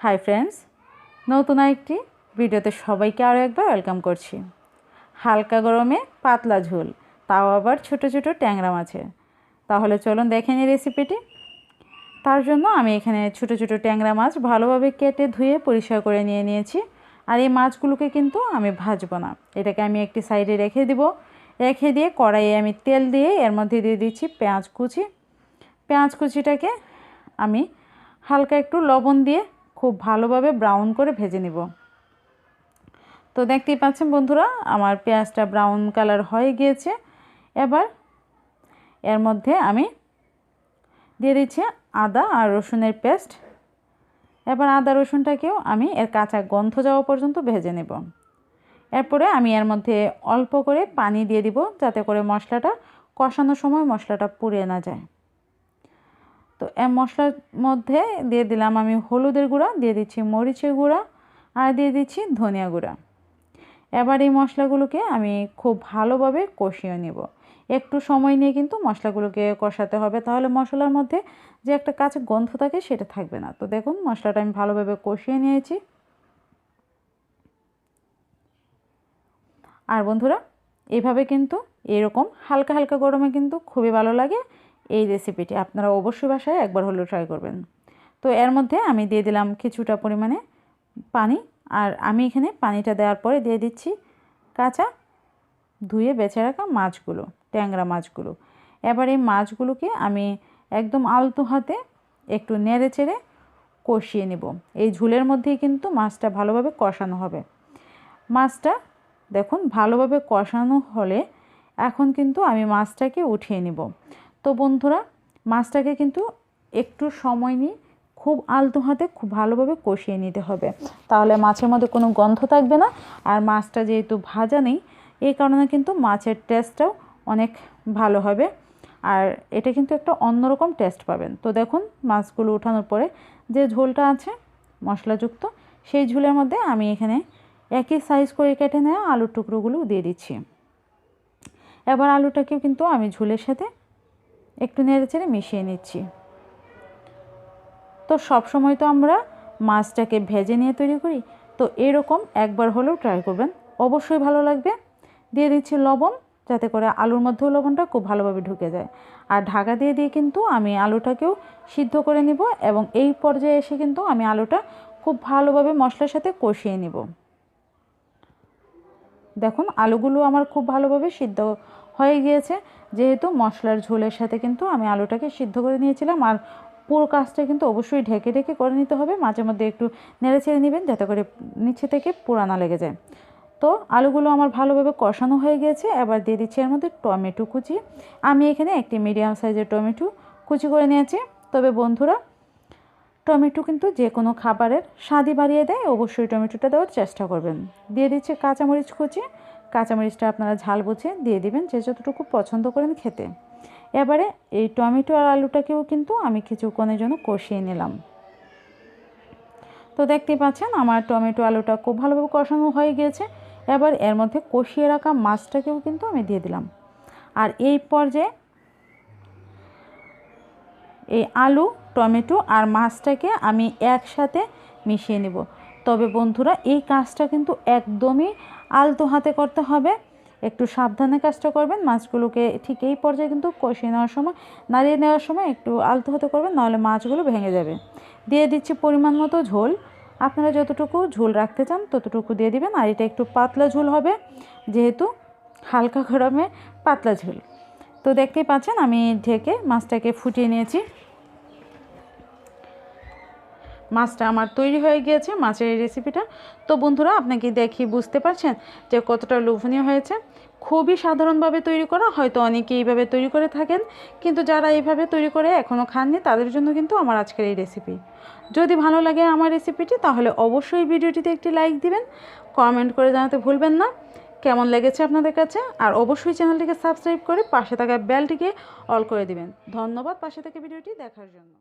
Hi friends, নতুন একটি ভিডিওতে সবাইকে আরও একবার ওয়েলকাম করছি। হালকা গরমে পাতলা ঝোল, তাও আবার ছোট ছোট ট্যাংরা মাছের। তাহলে চলুন দেখে নিই রেসিপিটি। তার জন্য আমি এখানে ছোট ছোট ট্যাংরা মাছ ভালোভাবে কেটে ধুয়ে পরিষ্কার করে নিয়েছি। আর এই মাছগুলোকে কিন্তু আমি ভাজবো না, এটাকে আমি একটি সাইডে রেখে দিয়ে কড়াইয়ে আমি তেল দিয়ে এর মধ্যে দিয়ে দিচ্ছি পেঁয়াজ কুচি। পেঁয়াজ কুচিটাকে আমি হালকা একটু লবণ দিয়ে খুব ভালোভাবে ব্রাউন করে ভেজে নিব। তো দেখতেই পাচ্ছেন বন্ধুরা, আমার পেঁয়াজটা ব্রাউন কালার হয়ে গিয়েছে। এবার এর মধ্যে আমি দিয়ে দিচ্ছি আদা আর রসুনের পেস্ট। এবার আদা রসুনটাকেও আমি এর কাঁচা গন্ধ যাওয়া পর্যন্ত ভেজে নেব। এরপরে আমি এর মধ্যে অল্প করে পানি দিয়ে দিব, যাতে করে মশলাটা কষানোর সময় মশলাটা পুড়ে না যায়। তো এই মশলার মধ্যে দিয়ে দিলাম আমি হলুদের গুঁড়া, দিয়ে দিচ্ছি মরিচের গুঁড়া আর দিয়ে দিচ্ছি ধনিয়া গুঁড়া। এবার এই মশলাগুলোকে আমি খুব ভালোভাবে কষিয়ে নেব। একটু সময় নিয়ে কিন্তু মশলাগুলোকে কষাতে হবে, তাহলে মশলার মধ্যে যে একটা কাঁচা গন্ধ থাকে সেটা থাকবে না। তো দেখুন, মশলাটা আমি ভালোভাবে কষিয়ে নিয়েছি। আর বন্ধুরা, এইভাবে কিন্তু এরকম হালকা হালকা গরমে কিন্তু খুবই ভালো লাগে এই রেসিপিটি। আপনারা অবশ্যই বাসায় একবার হলেও ট্রাই করবেন। তো এর মধ্যে আমি দিয়ে দিলাম কিছুটা পরিমাণে পানি। আর আমি এখানে পানিটা দেওয়ার পরে দিয়ে দিচ্ছি কাঁচা ধুয়ে বেছে রাখা মাছগুলো, ট্যাংরা মাছগুলো। এবার এই মাছগুলোকে আমি একদম আলতো হাতে একটু নেড়ে চেড়ে কষিয়ে নেব। এই ঝোলের মধ্যেই কিন্তু মাছটা ভালোভাবে কষানো হবে। মাছটা দেখুন ভালোভাবে কষানো হলে এখন কিন্তু আমি মাছটাকে উঠিয়ে নেব। তো বন্ধুরা, মাছটাকে কিন্তু একটু সময় নিয়ে খুব আলতো হাতে খুব ভালোভাবে কষিয়ে নিতে হবে, তাহলে মাছের মধ্যে কোনো গন্ধ থাকবে না। আর মাছটা যেহেতু ভাজা নেই, এই কারণে কিন্তু মাছের টেস্টটাও অনেক ভালো হবে। আর এটা কিন্তু একটা অন্যরকম টেস্ট পাবেন। তো দেখুন, মাছগুলো ওঠানোর পরে যে ঝোলটা আছে মশলাযুক্ত, সেই ঝোলের মধ্যে আমি এখানে একই সাইজ করে কেটে নেওয়া আলুর টুকরোগুলো দিয়ে দিচ্ছি। এবার আলুটাকেও কিন্তু আমি ঝোলের সাথে একটু নেড়েচেড়ে মিশিয়ে নিচ্ছি। তো সব সময় তো আমরা মাছটাকে ভেজে নিয়ে তৈরি করি, তো এরকম একবার হলেও ট্রাই করবেন, অবশ্যই ভালো লাগবে। দিয়ে দিচ্ছি লবণ, যাতে করে আলুর মধ্যেও লবণটা খুব ভালোভাবে ঢুকে যায়। আর ঢাকা দিয়ে কিন্তু আমি আলুটাকেও সিদ্ধ করে নিব, এবং এই পর্যায়ে এসে কিন্তু আমি আলুটা খুব ভালোভাবে মশলার সাথে কষিয়ে নিব। দেখুন, আলুগুলো আমার খুব ভালোভাবে সিদ্ধ হয়ে গিয়েছে, যেহেতু মশলার ঝোলের সাথে কিন্তু আমি আলুটাকে সিদ্ধ করে নিয়েছিলাম। আর পুরো কাজটা কিন্তু অবশ্যই ঢেকে ঢেকে করে নিতে হবে, মাঝে মধ্যে একটু নেড়ে ছেড়ে নেবেন, যাতে করে নিচে থেকে পোড়া না লেগে যায়। তো আলুগুলো আমার ভালোভাবে কষানো হয়ে গিয়েছে। এবার দিয়ে দিচ্ছি এর মধ্যে টমেটো কুচি। আমি এখানে একটি মিডিয়াম সাইজের টমেটো কুচি করে নিয়েছি। তবে বন্ধুরা, টমেটো কিন্তু যে কোনো খাবারের স্বাদই বাড়িয়ে দেয়, অবশ্যই টমেটোটা দেওয়ার চেষ্টা করবেন। দিয়ে দিচ্ছি কাঁচামরিচ কুচি। কাঁচামরিচটা আপনারা ঝাল বুঝে দিয়ে দিবেন, যে যতটুকু পছন্দ করেন খেতে। এবারে এই টমেটো আর আলুটাকেও কিন্তু আমি কিছুক্ষণের জন্য কষিয়ে নিলাম। তো দেখতেই পাচ্ছেন, আমার টমেটো আলুটা খুব ভালোভাবে কষানো হয়ে গিয়েছে। এবার এর মধ্যে কষিয়ে রাখা মাছটাকেও কিন্তু আমি দিয়ে দিলাম। আর এই পর্যায়ে এই আলু, টমেটো আর মাছটাকে আমি একসাথে মিশিয়ে নেব। তবে বন্ধুরা, এই কাজটা কিন্তু একদমই আলতো হাতে করতে হবে, একটু সাবধানে কাজটা করবেন। মাছগুলোকে ঠিক এই পর্যায়ে কিন্তু কষিয়ে নেওয়ার সময়, নাড়িয়ে নেওয়ার সময় একটু আলতো হাতে করবেন, নাহলে মাছগুলো ভেঙে যাবে। দিয়ে দিচ্ছি পরিমাণ মতো ঝোল। আপনারা যতটুকু ঝোল রাখতে চান ততটুকু দিয়ে দিবেন। আর এটা একটু পাতলা ঝোল হবে, যেহেতু হালকা গরমে পাতলা ঝোল। তো দেখতেই পাচ্ছেন, আমি ঢেকে মাছটাকে ফুটিয়ে নিয়েছি। মাছটা আমার তৈরি হয়ে গিয়েছে, মাছের এই রেসিপিটা। তো বন্ধুরা, আপনাকে দেখি বুঝতে পারছেন যে কতটা লোভনীয় হয়েছে। খুবই সাধারণভাবে তৈরি করা, হয়তো অনেকে এইভাবে তৈরি করে থাকেন, কিন্তু যারা এইভাবে তৈরি করে এখনও খাননি তাদের জন্য কিন্তু আমার আজকের এই রেসিপি। যদি ভালো লাগে আমার রেসিপিটি, তাহলে অবশ্যই ভিডিওটিতে একটি লাইক দিবেন, কমেন্ট করে জানাতে ভুলবেন না কেমন লেগেছে আপনাদের কাছে। আর অবশ্যই চ্যানেলটিকে সাবস্ক্রাইব করে পাশে থাকা বেলটিকে অল করে দিবেন। ধন্যবাদ পাশে থেকে ভিডিওটি দেখার জন্য।